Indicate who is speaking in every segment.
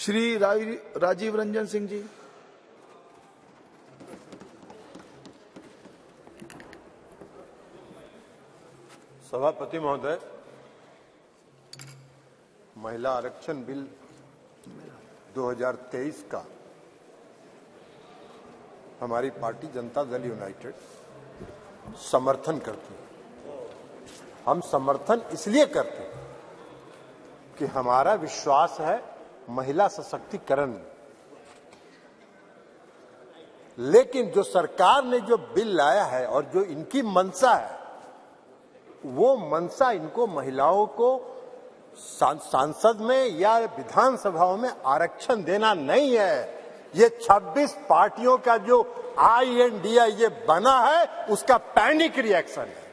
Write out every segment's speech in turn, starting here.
Speaker 1: श्री राजीव रंजन सिंह जी।
Speaker 2: सभापति महोदय, महिला आरक्षण बिल 2023 का हमारी पार्टी जनता दल यूनाइटेड समर्थन करती है। हम समर्थन इसलिए करते हैं कि हमारा विश्वास है महिला सशक्तिकरण में। लेकिन जो सरकार ने जो बिल लाया है और जो इनकी मंशा है, वो मंशा इनको महिलाओं को सांसद में या विधानसभाओं में आरक्षण देना नहीं है। ये 26 पार्टियों का जो INDA ये बना है, उसका पैनिक रिएक्शन है।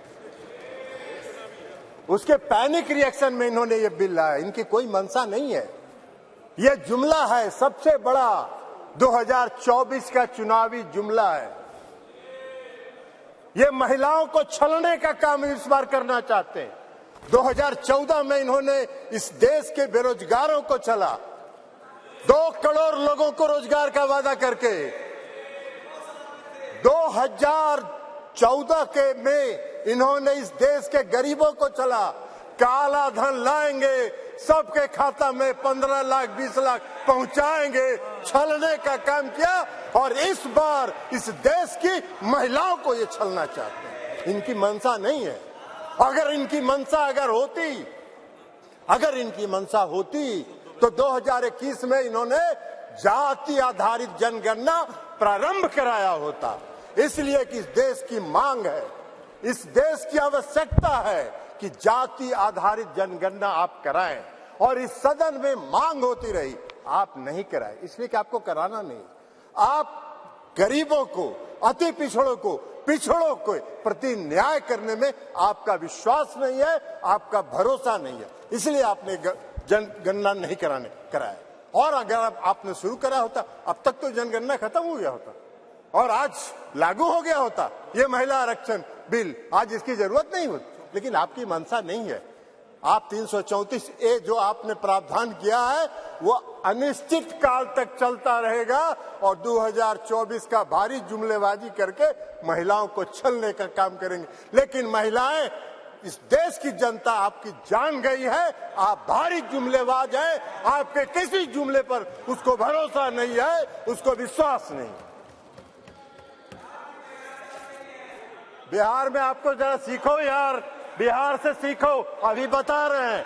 Speaker 2: उसके पैनिक रिएक्शन में इन्होंने ये बिल लाया। इनकी कोई मंशा नहीं है। ये जुमला है, सबसे बड़ा 2024 का चुनावी जुमला है। ये महिलाओं को छलने का काम इस बार करना चाहते हैं। 2014 में इन्होंने इस देश के बेरोजगारों को छला, 2 करोड़ लोगों को रोजगार का वादा करके। 2014 के में इन्होंने इस देश के गरीबों को छला, काला धन लाएंगे, सबके खाता में 15 लाख 20 लाख पहुंचाएंगे, छलने का काम किया। और इस बार इस देश की महिलाओं को ये छलना चाहते हैं। इनकी मंशा नहीं है। अगर इनकी मंशा होती तो 2021 में इन्होंने जाति आधारित जनगणना प्रारंभ कराया होता। इसलिए कि इस देश की मांग है, इस देश की आवश्यकता है कि जाति आधारित जनगणना आप कराएं। और इस सदन में मांग होती रही, आप नहीं कराए, इसलिए कि आपको कराना नहीं। आप गरीबों को, अति पिछड़ों को प्रति न्याय करने में आपका विश्वास नहीं है, आपका भरोसा नहीं है। इसलिए आपने जनगणना नहीं कराया। और अगर आपने शुरू करा होता, अब तक तो जनगणना खत्म हो गया होता और आज लागू हो गया होता ये महिला आरक्षण बिल। आज इसकी जरूरत नहीं होती। लेकिन आपकी मंशा नहीं है। आप 334A जो आपने प्रावधान किया है, वो अनिश्चित काल तक चलता रहेगा और 2024 का भारी जुमलेबाजी करके महिलाओं को छलने का काम करेंगे। लेकिन महिलाएं, इस देश की जनता आपकी जान गई है। आप भारी जुमलेबाज हैं। आपके किसी जुमले पर उसको भरोसा नहीं है, उसको विश्वास नहीं। बिहार में आपको जरा सीखो यार, बिहार से सीखो। अभी बता रहे हैं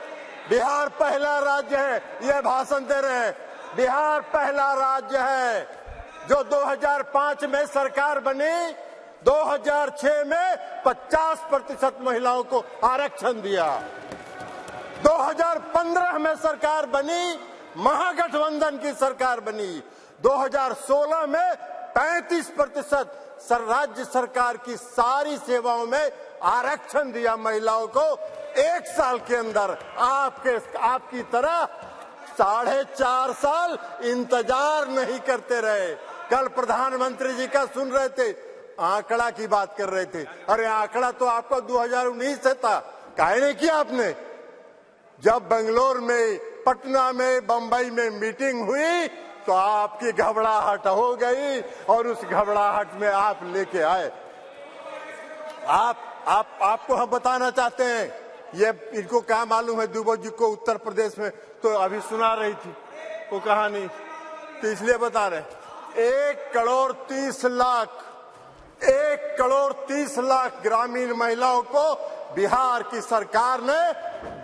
Speaker 2: बिहार पहला राज्य है, ये भाषण दे रहे हैं। बिहार पहला राज्य है जो 2005 में सरकार बनी, 2006 में 50% महिलाओं को आरक्षण दिया। 2015 में सरकार बनी, महागठबंधन की सरकार बनी। 2016 में 35% राज्य सरकार की सारी सेवाओं में आरक्षण दिया महिलाओं को। 1 साल के अंदर आपकी तरह 4.5 साल इंतजार नहीं करते रहे। कल प्रधानमंत्री जी का सुन रहे थे, आंकड़ा की बात कर रहे थे। अरे आंकड़ा तो आपका 2019 से था, काहे नहीं किया आपने? जब बेंगलोर में, पटना में, बंबई में मीटिंग हुई तो आपकी घबराहट हो गई और उस घबराहट में आप लेके आए। आपको हम बताना चाहते हैं, ये इनको क्या मालूम है दुबे जी को उत्तर प्रदेश में तो अभी सुना रही थी वो कहानी, तो इसलिए बता रहे। 1 करोड़ 30 लाख ग्रामीण महिलाओं को बिहार की सरकार ने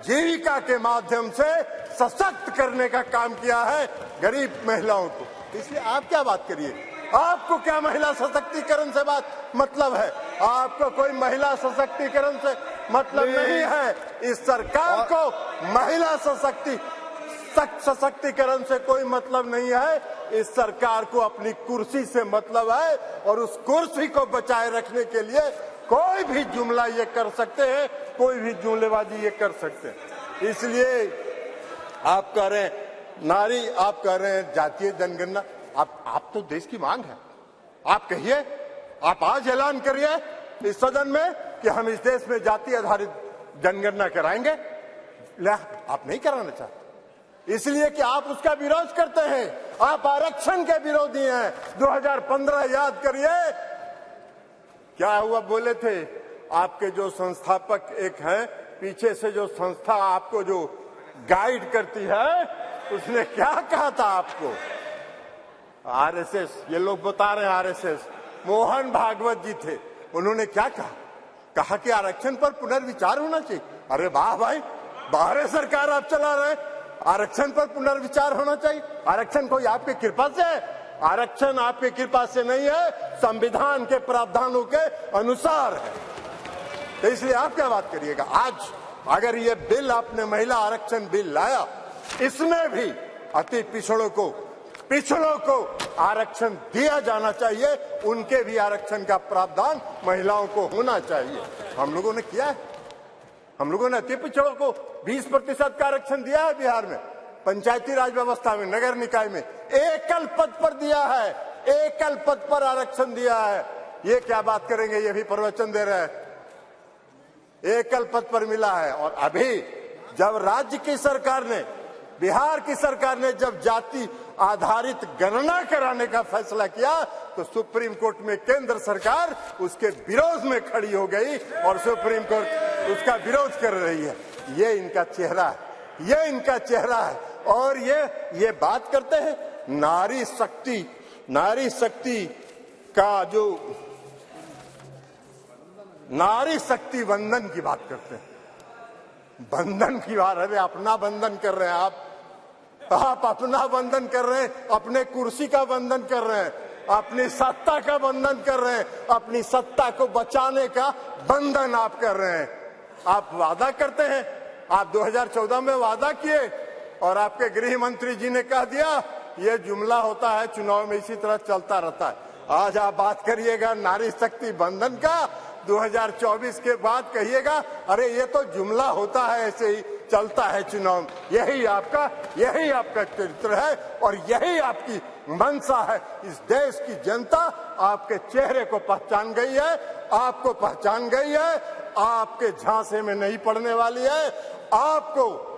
Speaker 2: जीविका के माध्यम से सशक्त करने का काम किया है, गरीब महिलाओं को। इसलिए आप क्या बात करिए? आपको क्या महिला सशक्तिकरण से बात मतलब है? आपको कोई महिला सशक्तिकरण से मतलब नहीं है। इस सरकार को महिला सशक्तिकरण से कोई मतलब नहीं है। इस सरकार को अपनी कुर्सी से मतलब है और उस कुर्सी को बचाए रखने के लिए कोई भी जुमला ये कर सकते हैं, कोई भी जुमलेबाजी ये कर सकते हैं। इसलिए आप कह रहे हैं नारी, आप कह रहे हैं जातीय जनगणना। आप तो देश की मांग है, आप कहिए, आप आज ऐलान करिए इस सदन में कि हम इस देश में जाति आधारित जनगणना कराएंगे। आप नहीं कराना चाहते। इसलिए कि आप उसका विरोध करते हैं। आप आरक्षण के विरोधी हैं। 2015 याद करिए क्या हुआ, बोले थे आपके जो संस्थापक एक हैं, पीछे से जो संस्था आपको जो गाइड करती है, उसने क्या कहा था आपको? आरएसएस, ये लोग बता रहे हैं आरएसएस, मोहन भागवत जी थे, उन्होंने क्या कहा कि आरक्षण पर पुनर्विचार होना चाहिए। अरे वाह भाई, बाहर सरकार आप चला रहे हैं, आरक्षण पर पुनर्विचार होना चाहिए। आरक्षण कोई आपकी कृपा से है? आरक्षण आपकी कृपा से नहीं है, संविधान के प्रावधानों के अनुसार है। तो इसलिए आप क्या बात करिएगा? आज अगर ये बिल आपने महिला आरक्षण बिल लाया, इसमें भी अति पिछड़ों को आरक्षण दिया जाना चाहिए, उनके भी आरक्षण का प्रावधान महिलाओं को होना चाहिए। हम लोगों ने किया है, हम लोगों ने अति पिछड़ों को 20% का आरक्षण दिया है बिहार में, पंचायती राज व्यवस्था में, नगर निकाय में एकल पद पर दिया है, एकल पद पर आरक्षण दिया है। ये क्या बात करेंगे, ये भी प्रवचन दे रहे हैं, एकल पद पर मिला है। और अभी जब राज्य की सरकार ने, बिहार की सरकार ने जब जाति आधारित गणना कराने का फैसला किया, तो सुप्रीम कोर्ट में केंद्र सरकार उसके विरोध में खड़ी हो गई और सुप्रीम कोर्ट उसका विरोध कर रही है। ये इनका चेहरा है, ये इनका चेहरा है। और ये बात करते हैं नारी शक्ति का, जो नारी शक्ति बंधन की बात करते हैं, बंधन की बात। अरे अपना बंधन कर रहे हैं आप अपना बंधन कर रहे हैं, अपने कुर्सी का बंधन कर रहे हैं, अपनी सत्ता का बंधन कर रहे हैं, अपनी सत्ता को बचाने का बंधन आप कर रहे हैं। आप वादा करते हैं, आप 2014 में वादा किए और आपके गृह मंत्री जी ने कह दिया ये जुमला होता है, चुनाव में इसी तरह चलता रहता है। आज आप बात करिएगा नारी शक्ति बंधन का, 2024 के बाद कहिएगा अरे ये तो जुमला होता है, ऐसे ही चलता है चुनाव। यही आपका चरित्र है और यही आपकी मंशा है। इस देश की जनता आपके चेहरे को पहचान गई है, आपको पहचान गई है, आपके झांसे में नहीं पड़ने वाली है। आपको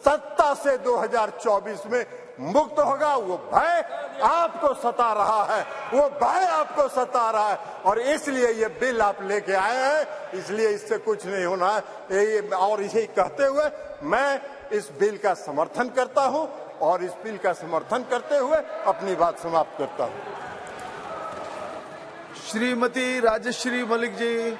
Speaker 2: सत्ता से 2024 में मुक्त होगा। वो भय आपको सता रहा है, वो भय आपको सता रहा है और इसलिए ये बिल आप लेके आए हैं, इसलिए इससे कुछ नहीं होना है। और इसे कहते हुए मैं इस बिल का समर्थन करता हूं और इस बिल का समर्थन करते हुए अपनी बात समाप्त करता हूं।
Speaker 1: श्रीमती राजश्री मलिक जी।